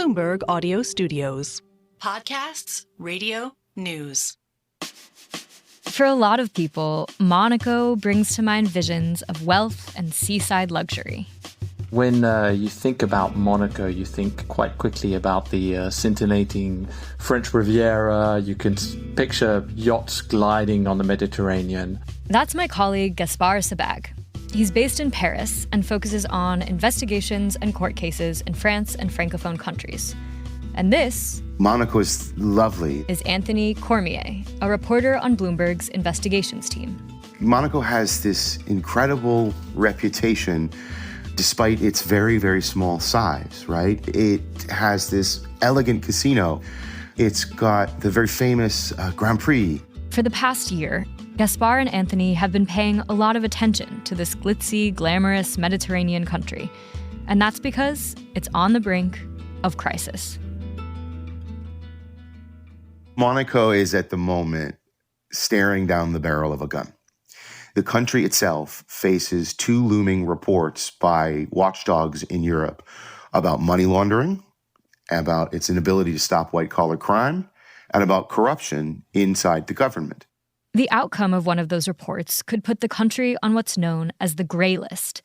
Bloomberg Audio Studios. Podcasts, radio, news. For a lot of people, Monaco brings to mind visions of wealth and seaside luxury. When you think about Monaco, you think quite quickly about the scintillating French Riviera. You can picture yachts gliding on the Mediterranean. That's my colleague Gaspard Sebag. He's based in Paris and focuses on investigations and court cases in France and Francophone countries. And this... Monaco is lovely. ...is Anthony Cormier, a reporter on Bloomberg's investigations team. Monaco has this incredible reputation despite its very, very small size, right? It has this elegant casino. It's got the very famous Grand Prix. For the past year, Gaspard and Anthony have been paying a lot of attention to this glitzy, glamorous Mediterranean country. And that's because it's on the brink of crisis. Monaco is at the moment staring down the barrel of a gun. The country itself faces two looming reports by watchdogs in Europe about money laundering, about its inability to stop white-collar crime, and about corruption inside the government. The outcome of one of those reports could put the country on what's known as the gray list.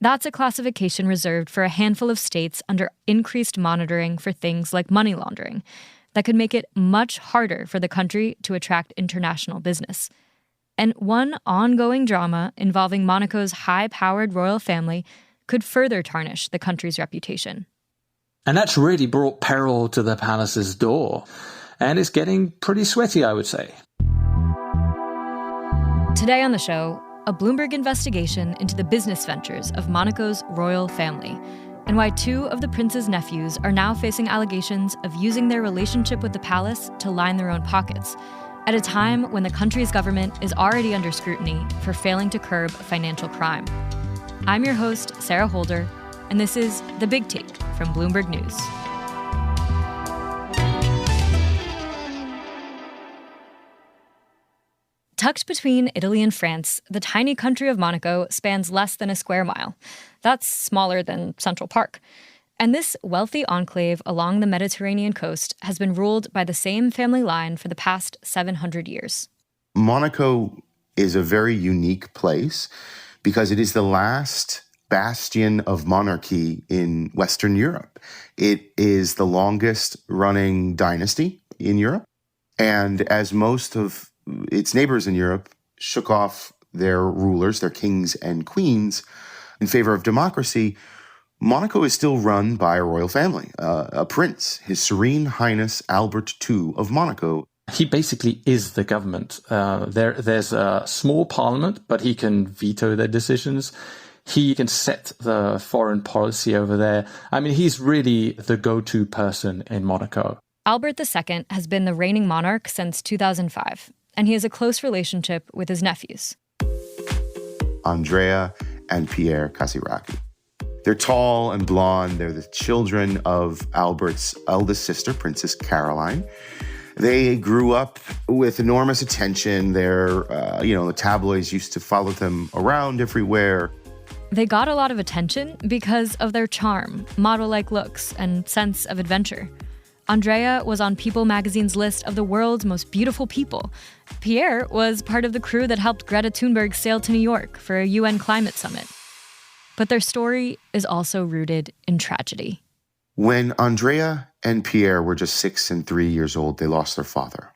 That's a classification reserved for a handful of states under increased monitoring for things like money laundering that could make it much harder for the country to attract international business. And one ongoing drama involving Monaco's high-powered royal family could further tarnish the country's reputation. And that's really brought peril to the palace's door. And it's getting pretty sweaty, I would say. Today on the show, a Bloomberg investigation into the business ventures of Monaco's royal family and why two of the prince's nephews are now facing allegations of using their relationship with the palace to line their own pockets at a time when the country's government is already under scrutiny for failing to curb financial crime. I'm your host, Sarah Holder, and this is The Big Take from Bloomberg News. Tucked between Italy and France, the tiny country of Monaco spans less than a square mile. That's smaller than Central Park. And this wealthy enclave along the Mediterranean coast has been ruled by the same family line for the past 700 years. Monaco is a very unique place because it is the last bastion of monarchy in Western Europe. It is the longest running dynasty in Europe. And as most of its neighbors in Europe shook off their rulers, their kings and queens, in favor of democracy, Monaco is still run by a royal family, a prince, His Serene Highness Albert II of Monaco. He basically is the government. There's a small parliament, but he can veto their decisions. He can set the foreign policy over there. I mean, he's really the go-to person in Monaco. Albert II has been the reigning monarch since 2005, and he has a close relationship with his nephews. Andrea and Pierre Casiraghi. They're tall and blonde. They're the children of Albert's eldest sister, Princess Caroline. They grew up with enormous attention. The tabloids used to follow them around everywhere. They got a lot of attention because of their charm, model-like looks, and sense of adventure. Andrea was on People magazine's list of the world's most beautiful people. Pierre was part of the crew that helped Greta Thunberg sail to New York for a UN climate summit. But their story is also rooted in tragedy. When Andrea and Pierre were just 6 and 3 years old, they lost their father.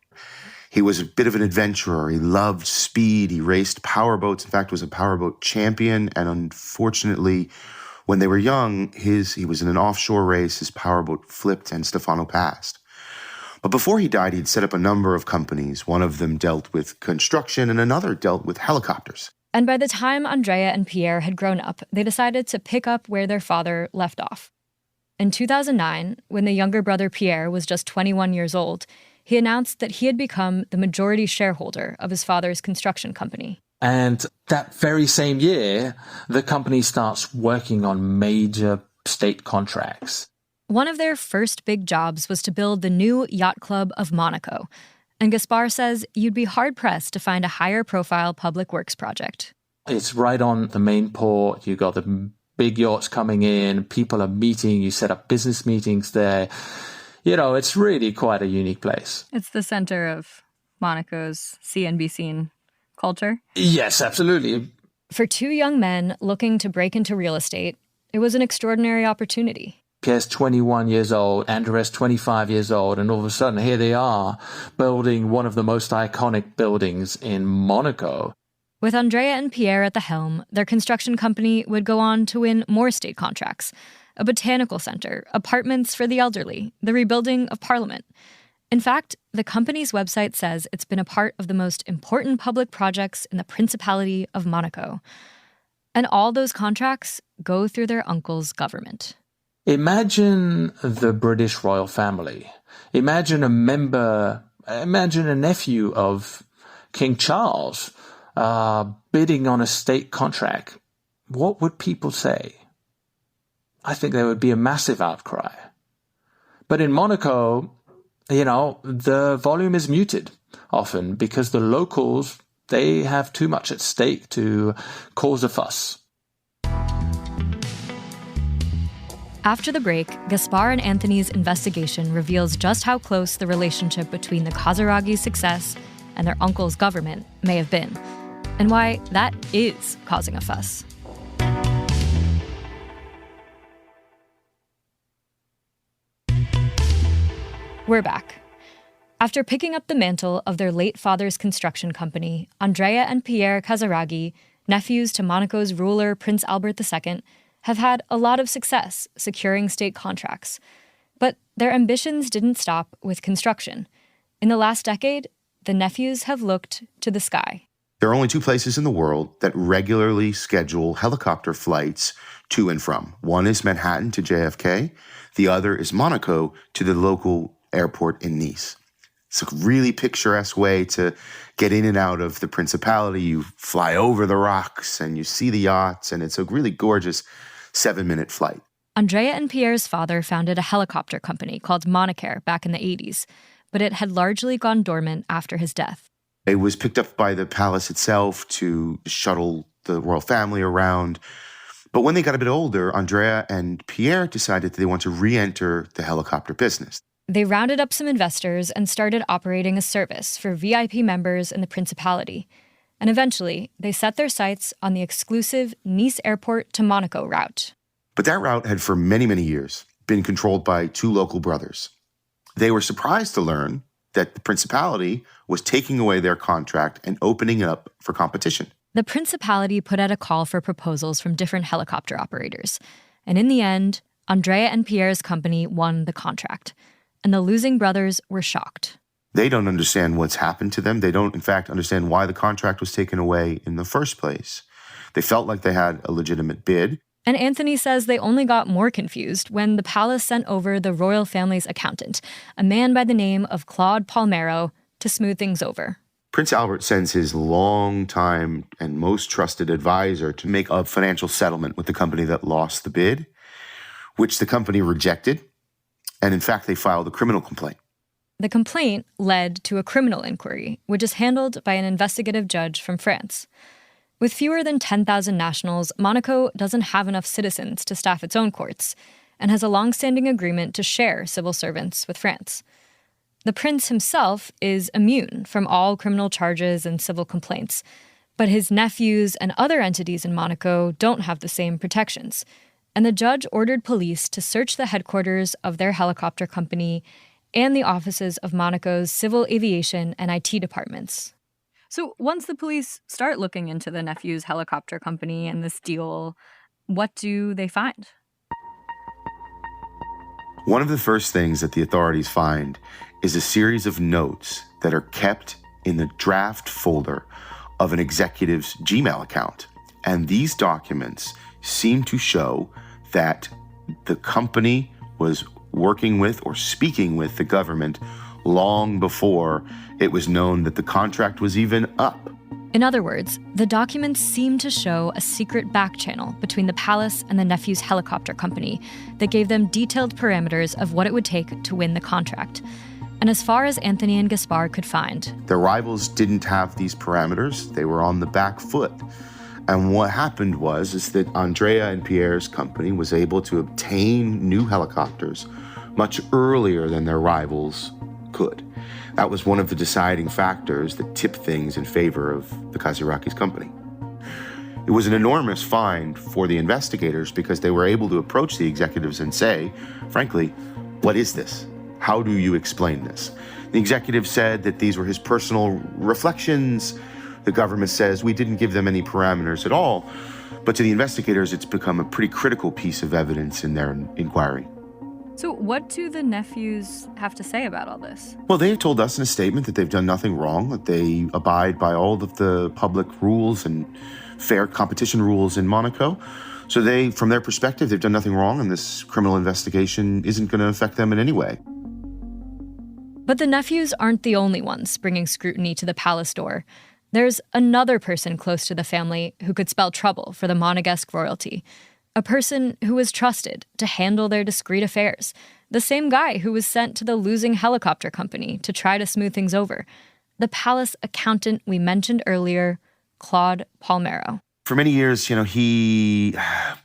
He was a bit of an adventurer. He loved speed. He raced powerboats. In fact, was a powerboat champion. And unfortunately, when they were young, he was in an offshore race. His powerboat flipped and Stefano passed. But before he died, he'd set up a number of companies. One of them dealt with construction and another dealt with helicopters. And by the time Andrea and Pierre had grown up, they decided to pick up where their father left off. In 2009, when the younger brother Pierre was just 21 years old, he announced that he had become the majority shareholder of his father's construction company. And that very same year, the company starts working on major state contracts. One of their first big jobs was to build the new yacht club of Monaco. And Gaspard says you'd be hard-pressed to find a higher-profile public works project. It's right on the main port. You got the big yachts coming in, people are meeting, you set up business meetings there. It's really quite a unique place. It's the center of Monaco's see and be seen culture. Yes, absolutely. For two young men looking to break into real estate, it was an extraordinary opportunity. Pierre's 21 years old, Andres 25 years old, and all of a sudden here they are building one of the most iconic buildings in Monaco. With Andrea and Pierre at the helm, their construction company would go on to win more state contracts: a botanical center, apartments for the elderly, the rebuilding of Parliament. In fact, the company's website says it's been a part of the most important public projects in the Principality of Monaco. And all those contracts go through their uncle's government. Imagine the British royal family. Imagine a nephew of King Charles bidding on a state contract. What would people say? I think there would be a massive outcry. But in Monaco, the volume is muted often because the locals, they have too much at stake to cause a fuss. After the break, Gaspard and Anthony's investigation reveals just how close the relationship between the Khazaraghi's success and their uncle's government may have been, and why that is causing a fuss. We're back. After picking up the mantle of their late father's construction company, Andrea and Pierre Khazaraghi, nephews to Monaco's ruler Prince Albert II, have had a lot of success securing state contracts. But their ambitions didn't stop with construction. In the last decade, the nephews have looked to the sky. There are only two places in the world that regularly schedule helicopter flights to and from. One is Manhattan to JFK. The other is Monaco to the local airport in Nice. It's a really picturesque way to get in and out of the Principality. You fly over the rocks and you see the yachts, and it's a really gorgeous 7-minute flight. Andrea and Pierre's father founded a helicopter company called Monaco back in the 80s, but it had largely gone dormant after his death. It was picked up by the palace itself to shuttle the royal family around. But when they got a bit older, Andrea and Pierre decided that they want to re-enter the helicopter business. They rounded up some investors and started operating a service for VIP members in the Principality. And eventually, they set their sights on the exclusive Nice Airport to Monaco route. But that route had for many, many years been controlled by two local brothers. They were surprised to learn that the Principality was taking away their contract and opening it up for competition. The Principality put out a call for proposals from different helicopter operators. And in the end, Andrea and Pierre's company won the contract. And the losing brothers were shocked. They don't understand what's happened to them. They don't, in fact, understand why the contract was taken away in the first place. They felt like they had a legitimate bid. And Anthony says they only got more confused when the palace sent over the royal family's accountant, a man by the name of Claude Palmero, to smooth things over. Prince Albert sends his long-time and most trusted advisor to make a financial settlement with the company that lost the bid, which the company rejected. And in fact, they filed a criminal complaint. The complaint led to a criminal inquiry, which is handled by an investigative judge from France. With fewer than 10,000 nationals, Monaco doesn't have enough citizens to staff its own courts and has a long-standing agreement to share civil servants with France. The prince himself is immune from all criminal charges and civil complaints, but his nephews and other entities in Monaco don't have the same protections. And the judge ordered police to search the headquarters of their helicopter company and the offices of Monaco's civil aviation and IT departments. So once the police start looking into the Nephews helicopter company and this deal, what do they find? One of the first things that the authorities find is a series of notes that are kept in the draft folder of an executive's Gmail account. And these documents seem to show that the company was working with or speaking with the government long before it was known that the contract was even up. In other words, the documents seem to show a secret back channel between the palace and the Nephews helicopter company that gave them detailed parameters of what it would take to win the contract. And as far as Anthony and Gaspard could find, their rivals didn't have these parameters. They were on the back foot. And what happened is that Andrea and Pierre's company was able to obtain new helicopters much earlier than their rivals could. That was one of the deciding factors that tipped things in favor of the Kaziraki's company. It was an enormous find for the investigators because they were able to approach the executives and say, frankly, what is this? How do you explain this? The executive said that these were his personal reflections. The government says we didn't give them any parameters at all. But to the investigators, it's become a pretty critical piece of evidence in their inquiry. So what do the nephews have to say about all this? Well, they told us in a statement that they've done nothing wrong, that they abide by all of the public rules and fair competition rules in Monaco. So they, from their perspective, they've done nothing wrong, and this criminal investigation isn't going to affect them in any way. But the nephews aren't the only ones bringing scrutiny to the palace door. There's another person close to the family who could spell trouble for the Monegasque royalty. A person who was trusted to handle their discreet affairs. The same guy who was sent to the losing helicopter company to try to smooth things over. The palace accountant we mentioned earlier, Claude Palmero. For many years, he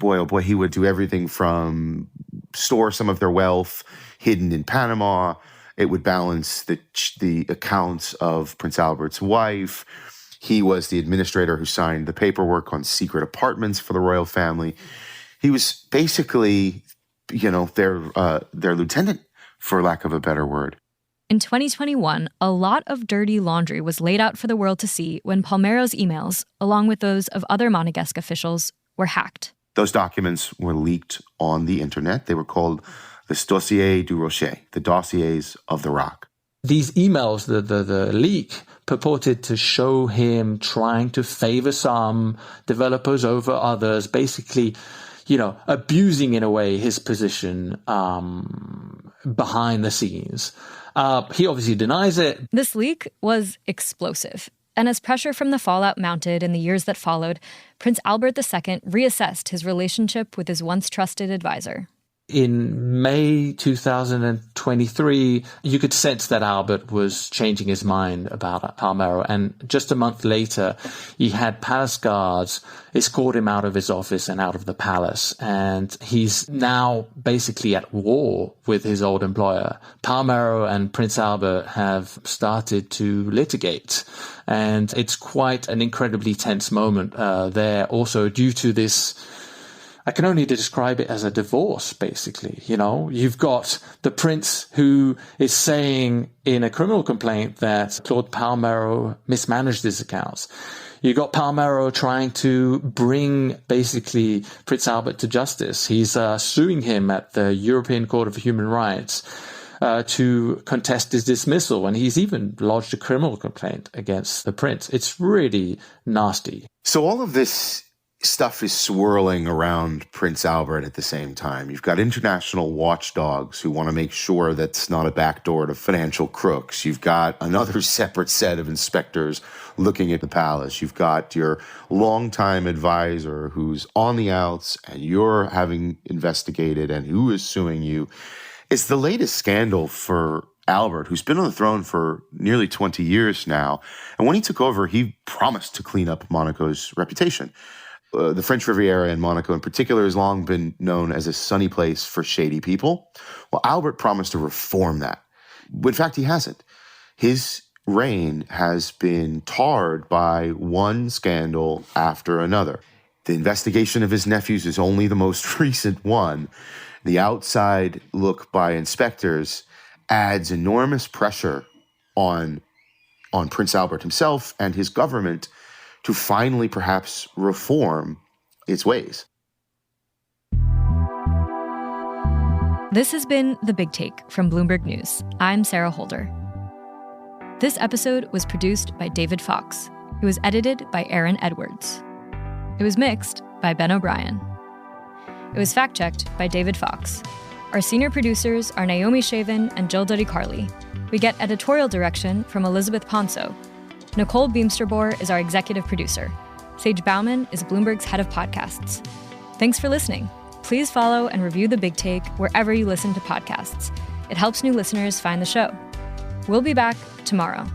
would do everything from store some of their wealth hidden in Panama. It would balance the accounts of Prince Albert's wife. He was the administrator who signed the paperwork on secret apartments for the royal family. He was basically, their lieutenant, for lack of a better word. In 2021, a lot of dirty laundry was laid out for the world to see when Palmero's emails, along with those of other Monegasque officials, were hacked. Those documents were leaked on the internet. They were called the Dossiers du Rocher, the dossiers of the rock. These emails, the leak, purported to show him trying to favor some developers over others, basically, abusing in a way his position behind the scenes. He obviously denies it. This leak was explosive. And as pressure from the fallout mounted in the years that followed, Prince Albert II reassessed his relationship with his once trusted advisor. In May 2023, you could sense that Albert was changing his mind about Palmero. And just a month later, he had palace guards escort him out of his office and out of the palace. And he's now basically at war with his old employer. Palmero and Prince Albert have started to litigate. And it's quite an incredibly tense moment there also due to this. I can only describe it as a divorce, basically. You've got the prince who is saying in a criminal complaint that Claude Palmero mismanaged his accounts. You've got Palmero trying to bring basically Prince Albert to justice. He's suing him at the European Court of Human Rights to contest his dismissal. And he's even lodged a criminal complaint against the prince. It's really nasty. So all of this stuff is swirling around Prince Albert at the same time. You've got international watchdogs who want to make sure that's not a backdoor to financial crooks. You've got another separate set of inspectors looking at the palace. You've got your longtime advisor who's on the outs and you're having investigated and who is suing you. It's the latest scandal for Albert, who's been on the throne for nearly 20 years now. And when he took over, he promised to clean up Monaco's reputation. The French Riviera and Monaco in particular has long been known as a sunny place for shady people. Well, Albert promised to reform that. But in fact, he hasn't. His reign has been tarred by one scandal after another. The investigation of his nephews is only the most recent one. The outside look by inspectors adds enormous pressure on Prince Albert himself and his government to finally perhaps reform its ways. This has been The Big Take from Bloomberg News. I'm Sarah Holder. This episode was produced by David Fox. It was edited by Aaron Edwards. It was mixed by Ben O'Brien. It was fact-checked by David Fox. Our senior producers are Naomi Shavin and Jill Duddy-Carley. We get editorial direction from Elizabeth Ponso. Nicole Beamsterboer is our executive producer. Sage Bauman is Bloomberg's head of podcasts. Thanks for listening. Please follow and review The Big Take wherever you listen to podcasts. It helps new listeners find the show. We'll be back tomorrow.